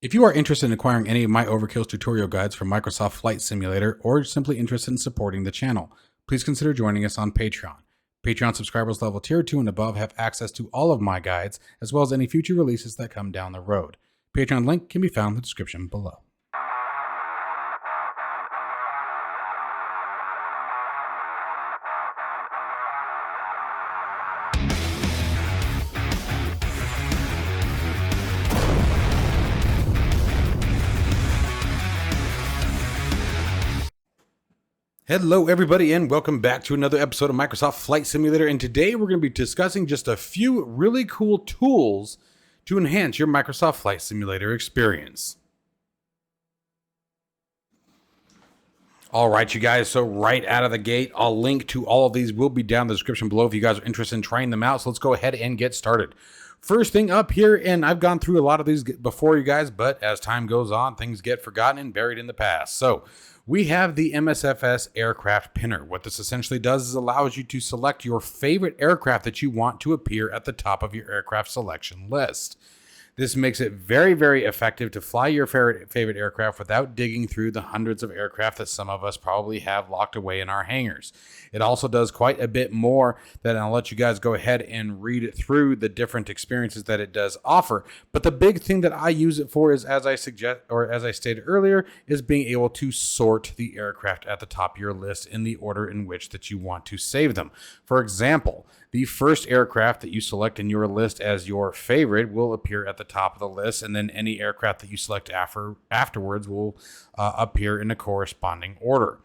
If you are interested in acquiring any of my Overkills tutorial guides from Microsoft Flight Simulator, or simply interested in supporting the channel, please consider joining us on Patreon. Patreon subscribers level tier 2 and above have access to all of my guides, as well as any future releases that come down the road. Patreon link can be found in the description below. Hello everybody and welcome back to another episode of Microsoft Flight Simulator, and today we're going to be discussing just a few really cool tools to enhance your Microsoft Flight Simulator experience. Alright you guys, so right out of the gate, I'll link to all of these will be down in the description below if you guys are interested in trying them out, so let's go ahead and get started. First thing up here, and I've gone through a lot of these before you guys, but as time goes on, things get forgotten and buried in the past. So we have the MSFS aircraft pinner. What this essentially does is allows you to select your favorite aircraft that you want to appear at the top of your aircraft selection list. This makes it very, very effective to fly your favorite aircraft without digging through the hundreds of aircraft that some of us probably have locked away in our hangars. It also does quite a bit more that I'll let you guys go ahead and read through the different experiences that it does offer. But the big thing that I use it for is, as I stated earlier, is being able to sort the aircraft at the top of your list in the order in which that you want to save them. For example, the first aircraft that you select in your list as your favorite will appear at the top of the list, and then any aircraft that you select afterwards will appear in a corresponding order.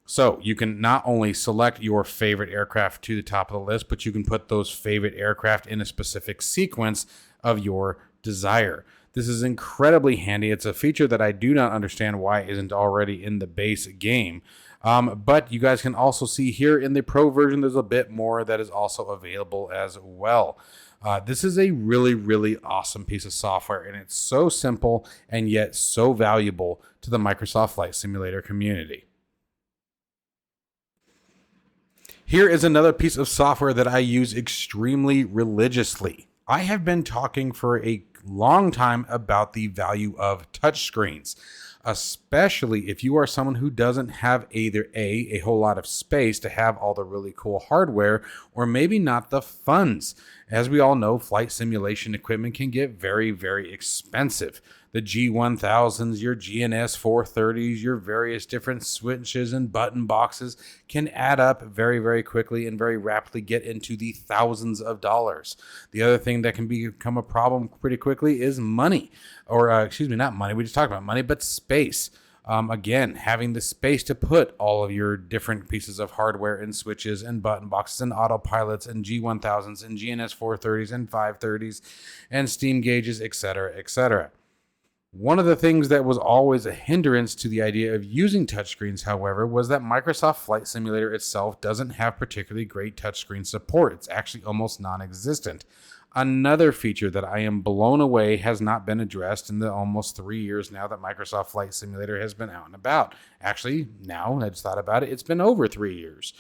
So you can not only select your favorite aircraft to the top of the list, but you can put those favorite aircraft in a specific sequence of your desire. This is incredibly handy. It's a feature that I do not understand why it isn't already in the base game. But you guys can also see here in the Pro version, there's a bit more that is also available as well. This is a really, really awesome piece of software, and it's so simple and yet so valuable to the Microsoft Flight Simulator community. Here is another piece of software that I use extremely religiously. I have been talking for a long time about the value of touchscreens, especially if you are someone who doesn't have either a whole lot of space to have all the really cool hardware, or maybe not the funds. As we all know, flight simulation equipment can get very, very expensive. The G1000s, your GNS 430s, your various different switches and button boxes can add up very, very quickly and very rapidly get into the thousands of dollars. The other thing that can become a problem pretty quickly is money, or not money. We just talked about money, but space. Again, having the space to put all of your different pieces of hardware and switches and button boxes and autopilots and G1000s and GNS 430s and 530s and steam gauges, etc., etc. One of the things that was always a hindrance to the idea of using touchscreens, however, was that Microsoft Flight Simulator itself doesn't have particularly great touchscreen support. It's actually almost non-existent. Another feature that I am blown away has not been addressed in the almost 3 years now that Microsoft Flight Simulator has been out and about. Actually, now I just thought about it, it's been over 3 years.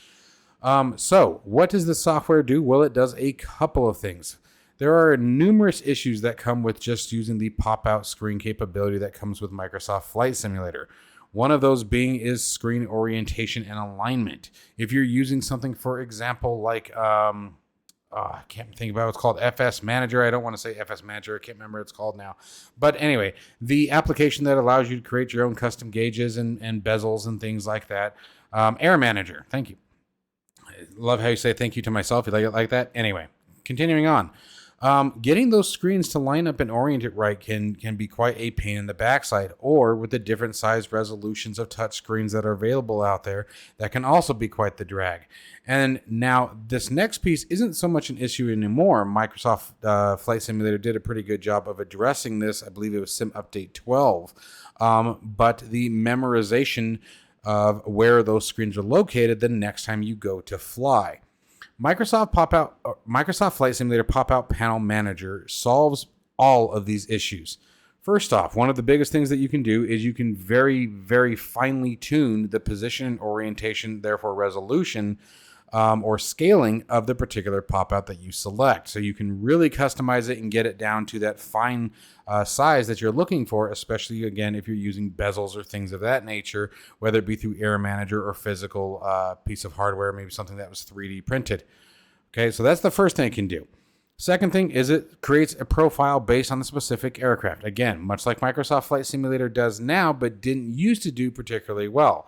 So what does the software do? Well, it does a couple of things. There are numerous issues that come with just using the pop-out screen capability that comes with Microsoft Flight Simulator. One of those being is screen orientation and alignment. If you're using something, for example, like I can't think about what it's called, FS Manager. I don't want to say FS Manager. I can't remember what it's called now. But anyway, the application that allows you to create your own custom gauges and bezels and things like that. Air Manager. Thank you. I love how you say thank you to myself. You like it like that? Anyway, continuing on. Getting those screens to line up and orient it right can be quite a pain in the backside, or with the different size resolutions of touch screens that are available out there, that can also be quite the drag. And now this next piece isn't so much an issue anymore. Microsoft Flight Simulator did a pretty good job of addressing this. I believe it was Sim Update 12. But the memorization of where those screens are located the next time you go to fly. Microsoft Flight Simulator Pop-Out Panel Manager solves all of these issues. First off, one of the biggest things that you can do is you can very, very finely tune the position and orientation, therefore resolution, or scaling of the particular pop-out that you select. So you can really customize it and get it down to that fine size that you're looking for, especially, again, if you're using bezels or things of that nature, whether it be through Air Manager or physical piece of hardware, maybe something that was 3D printed. Okay, so that's the first thing it can do. Second thing is it creates a profile based on the specific aircraft. Again, much like Microsoft Flight Simulator does now, but didn't used to do particularly well.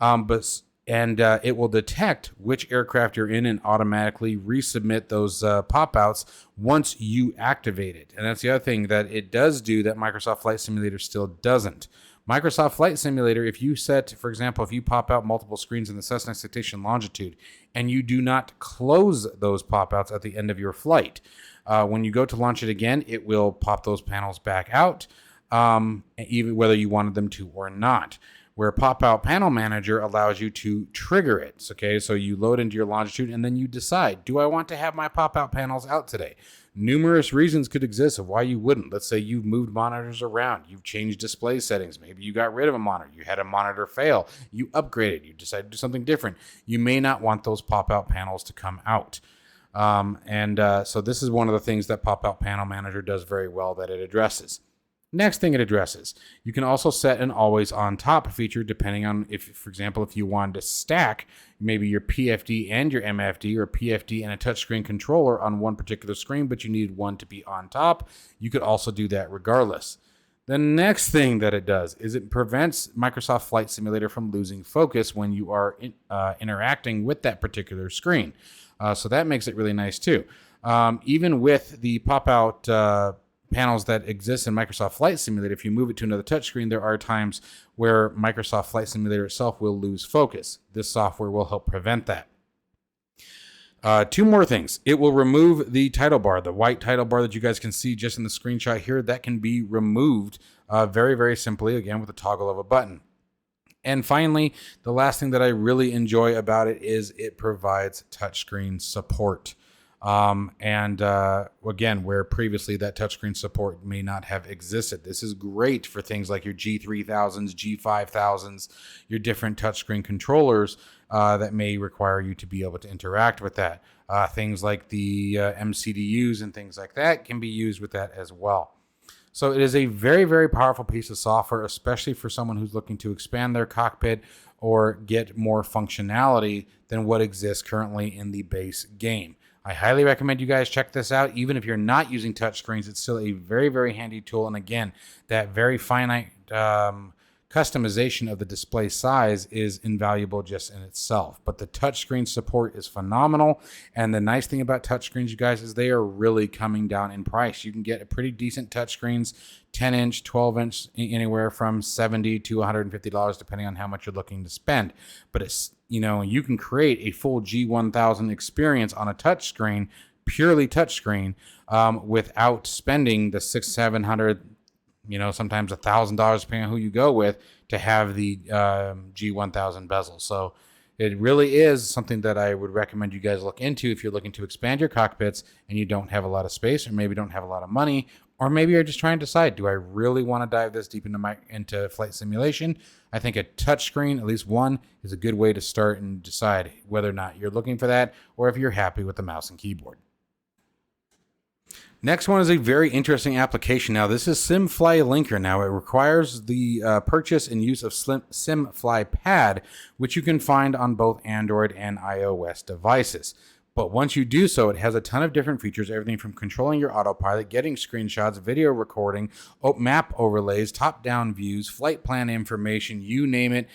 It will detect which aircraft you're in and automatically resubmit those pop-outs once you activate it. And that's the other thing that it does do that Microsoft Flight Simulator still doesn't. Microsoft Flight Simulator, if you set, for example, if you pop out multiple screens in the Cessna Citation Longitude and you do not close those pop-outs at the end of your flight, when you go to launch it again, it will pop those panels back out, even whether you wanted them to or not. Where Pop-Out Panel Manager allows you to trigger it. Okay, so you load into your Longitude and then you decide, do I want to have my pop-out panels out today? Numerous reasons could exist of why you wouldn't. Let's say you've moved monitors around, you've changed display settings, maybe you got rid of a monitor, you had a monitor fail, you upgraded, you decided to do something different. You may not want those pop-out panels to come out. So this is one of the things that Pop-Out Panel Manager does very well that it addresses. Next thing it addresses, you can also set an always on top feature depending on if, for example, if you wanted to stack maybe your PFD and your MFD or PFD and a touchscreen controller on one particular screen, but you needed one to be on top, you could also do that regardless. The next thing that it does is it prevents Microsoft Flight Simulator from losing focus when you are interacting with that particular screen. So that makes it really nice too. Even with the pop-out panels that exist in Microsoft Flight Simulator, if you move it to another touchscreen, there are times where Microsoft Flight Simulator itself will lose focus. This software will help prevent that. Two more things. It will remove the title bar, the white title bar that you guys can see just in the screenshot here. That can be removed very, very simply, again, with a toggle of a button. And finally, the last thing that I really enjoy about it is it provides touchscreen support. Again, where previously that touchscreen support may not have existed. This is great for things like your G3000s, G5000s, your different touchscreen controllers that may require you to be able to interact with that. Things like the MCDUs and things like that can be used with that as well. So it is a very, very powerful piece of software, especially for someone who's looking to expand their cockpit or get more functionality than what exists currently in the base game. I highly recommend you guys check this out. Even if you're not using touchscreens, it's still a very, very handy tool. And again, that very finite customization of the display size is invaluable just in itself. But the touchscreen support is phenomenal. And the nice thing about touchscreens, you guys, is they are really coming down in price. You can get a pretty decent touchscreens, 10-inch, 12-inch, anywhere from $70 to $150, depending on how much you're looking to spend. But it's, you can create a full G1000 experience on a touchscreen, purely touchscreen, without spending the $600, $700, sometimes $1,000, depending on who you go with, to have the G1000 bezel. So it really is something that I would recommend you guys look into if you're looking to expand your cockpits and you don't have a lot of space, or maybe don't have a lot of money, or maybe you're just trying to decide, do I really want to dive this deep into flight simulation? I think a touchscreen, at least one, is a good way to start and decide whether or not you're looking for that, or if you're happy with the mouse and keyboard. Next one is a very interesting application. Now, this is Simf Linker. Now, it requires the purchase and use of Simf Pad, which you can find on both Android and iOS devices. But once you do so, it has a ton of different features, everything from controlling your autopilot, getting screenshots, video recording, map overlays, top-down views, flight plan information, you name it,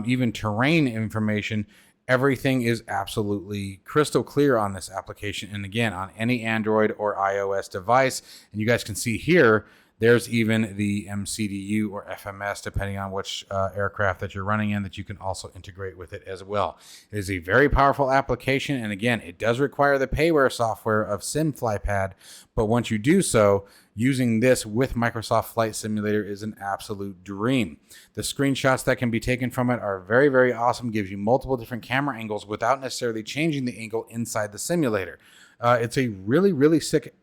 even terrain information. Everything is absolutely crystal clear on this application. And again, on any Android or iOS device. And you guys can see here, there's even the MCDU or FMS, depending on which aircraft that you're running in, that you can also integrate with it as well. It is a very powerful application. And again, it does require the payware software of SimFlyPad. But once you do so, using this with Microsoft Flight Simulator is an absolute dream. The screenshots that can be taken from it are very, very awesome. Gives you multiple different camera angles without necessarily changing the angle inside the simulator. It's a really, really sick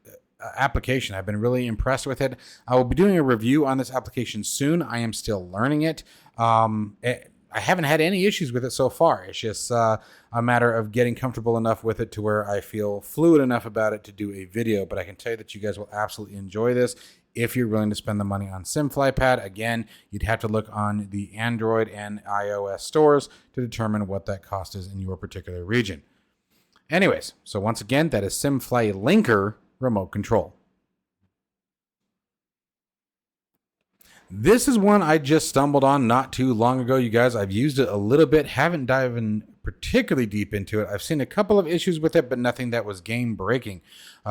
application. I've been really impressed with it. I will be doing a review on this application soon. I am still learning it. I I haven't had any issues with it so far. It's just a matter of getting comfortable enough with it to where I feel fluid enough about it to do a video. But I can tell you that you guys will absolutely enjoy this if you're willing to spend the money on SimFlyPad. Again, you'd have to look on the Android and iOS stores to determine what that cost is in your particular region. Anyways, so once again, that is Simf Linker remote control. This is one I just stumbled on not too long ago, you guys. I've used it a little bit, haven't dived in particularly deep into it. I've seen a couple of issues with it, but nothing that was game breaking.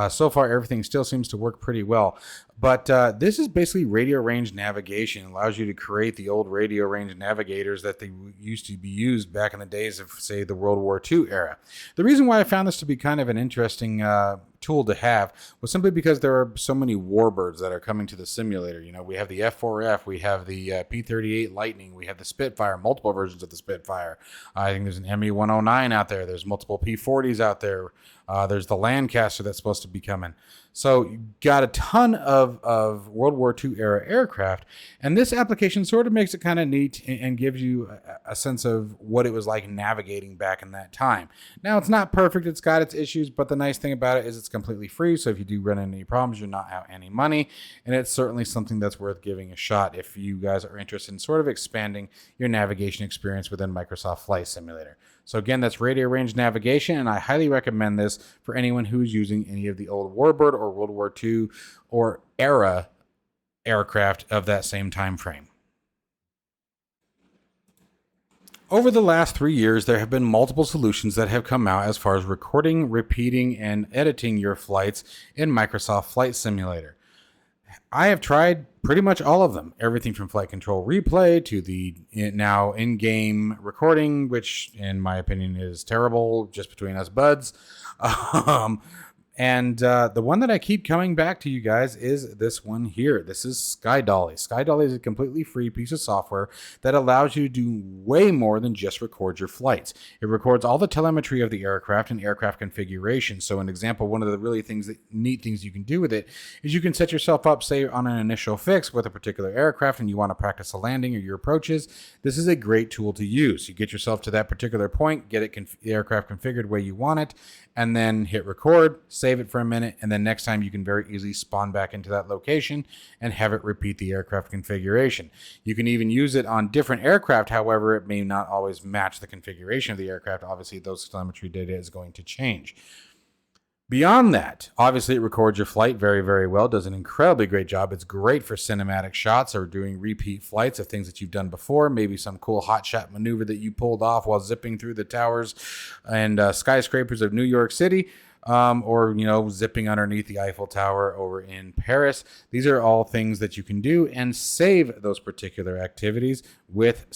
So far, everything still seems to work pretty well. But this is basically radio range navigation. It allows you to create the old radio range navigators that they used to be used back in the days of, say, the World War II era. The reason why I found this to be kind of an interesting tool to have was simply because there are so many warbirds that are coming to the simulator. You know, we have the F4F, we have the P-38 Lightning, we have the Spitfire, multiple versions of the Spitfire. I think there's an ME-109 out there. There's multiple P-40s out there. There's the Lancaster that's supposed to be coming. So you got a ton of World War II era aircraft, and this application sort of makes it kind of neat and gives you a sense of what it was like navigating back in that time. Now, it's not perfect. It's got its issues, but the nice thing about it is it's completely free. So if you do run into any problems, you're not out any money, and it's certainly something that's worth giving a shot if you guys are interested in sort of expanding your navigation experience within Microsoft Flight Simulator. So again, that's radio range navigation, and I highly recommend this for anyone who's using any of the old Warbird or World War II or era aircraft of that same time frame. Over the last 3 years, there have been multiple solutions that have come out as far as recording, repeating, and editing your flights in Microsoft Flight Simulator. I have tried pretty much all of them. Everything from flight control replay to the now in-game recording, which in my opinion is terrible, just between us buds. And the one that I keep coming back to, you guys, is this one here. This is Dolly. Dolly is a completely free piece of software that allows you to do way more than just record your flights. It records all the telemetry of the aircraft and aircraft configuration. So an example, one of the really neat things you can do with it is you can set yourself up, say, on an initial fix with a particular aircraft and you want to practice a landing or your approaches. This is a great tool to use. You get yourself to that particular point, get the aircraft configured the way you want it, and then hit record, save it for a minute, and then next time you can very easily spawn back into that location and have it repeat the aircraft configuration. You can even use it on different aircraft, however, it may not always match the configuration of the aircraft. Obviously, those telemetry data is going to change. Beyond that, obviously it records your flight very, very well, does an incredibly great job. It's great for cinematic shots or doing repeat flights of things that you've done before, maybe some cool hot shot maneuver that you pulled off while zipping through the towers and skyscrapers of New York City. Or, zipping underneath the Eiffel Tower over in Paris. These are all things that you can do and save those particular activities with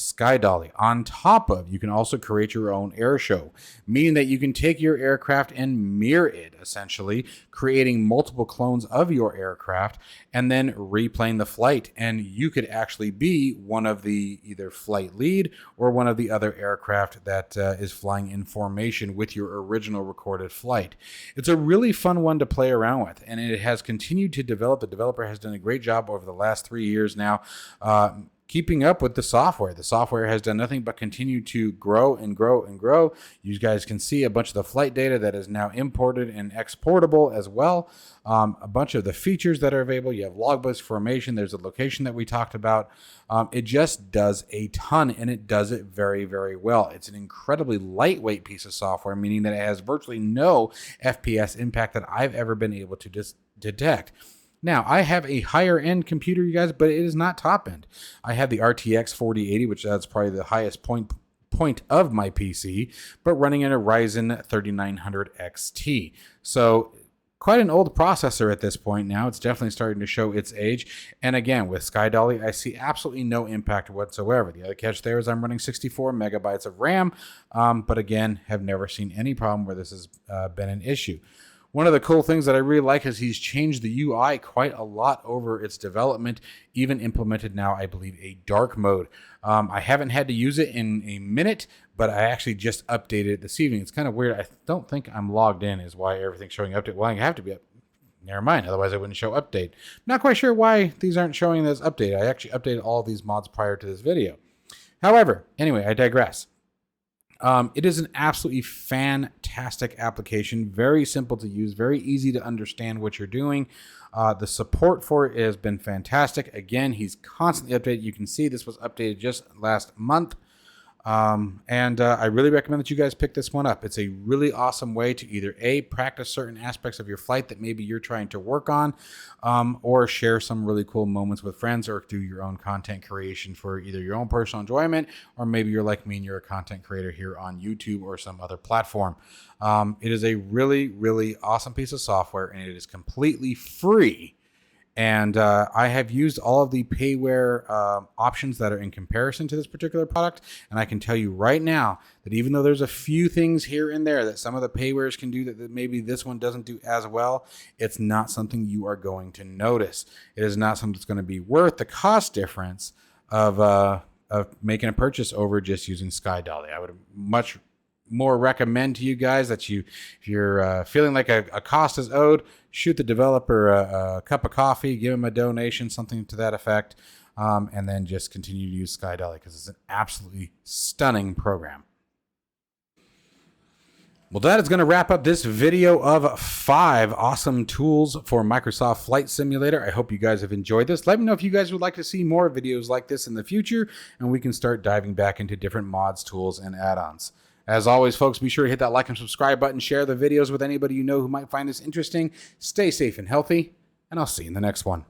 Dolly. On top of, you can also create your own air show, meaning that you can take your aircraft and mirror it, essentially, creating multiple clones of your aircraft and then replaying the flight. And you could actually be one of the either flight lead or one of the other aircraft that is flying in formation with your original recorded flight. It's a really fun one to play around with, and it has continued to develop. The developer has done a great job over the last 3 years now, keeping up with the software. The software has done nothing but continue to grow and grow and grow. You guys can see a bunch of the flight data that is now imported and exportable as well. A bunch of the features that are available. You have logbooks, formation. There's a location that we talked about. It just does a ton, and it does it very, very well. It's an incredibly lightweight piece of software, meaning that it has virtually no FPS impact that I've ever been able to detect. Now, I have a higher end computer, you guys, but it is not top end. I have the RTX 4080, which that's probably the highest point of my PC, but running in a Ryzen 3900 XT. So quite an old processor at this point now. It's definitely starting to show its age. And again, with Dolly, I see absolutely no impact whatsoever. The other catch there is I'm running 64 megabytes of RAM, but again, have never seen any problem where this has been an issue. One of the cool things that I really like is he's changed the UI quite a lot over its development, even implemented now, I believe, a dark mode. I haven't had to use it in a minute, but I actually just updated it this evening. It's kind of weird. I don't think I'm logged in is why everything's showing update. Well, I have to be up. Never mind. Otherwise, I wouldn't show update. Not quite sure why these aren't showing this update. I actually updated all of these mods prior to this video. However, anyway, I digress. It is an absolutely fantastic application, very simple to use, very easy to understand what you're doing. The support for it has been fantastic. Again, he's constantly updated. You can see this was updated just last month. I really recommend that you guys pick this one up. It's a really awesome way to either A, practice certain aspects of your flight that maybe you're trying to work on, or share some really cool moments with friends, or do your own content creation for either your own personal enjoyment, or maybe you're like me and you're a content creator here on YouTube or some other platform. It is a really, really awesome piece of software, and it is completely free. And I have used all of the payware options that are in comparison to this particular product. And I can tell you right now that even though there's a few things here and there that some of the paywares can do that maybe this one doesn't do as well, it's not something you are going to notice. It is not something that's going to be worth the cost difference of making a purchase over just using Dolly. I would much more recommend to you guys that if you're feeling like a cost is owed, shoot the developer a cup of coffee, give him a donation, something to that effect, and then just continue to use Dolly because it's an absolutely stunning program. Well, that is going to wrap up this video of 5 awesome tools for Microsoft Flight Simulator. I hope you guys have enjoyed this. Let me know if you guys would like to see more videos like this in the future, and we can start diving back into different mods, tools, and add-ons. As always, folks, be sure to hit that like and subscribe button, share the videos with anybody you know who might find this interesting. Stay safe and healthy, and I'll see you in the next one.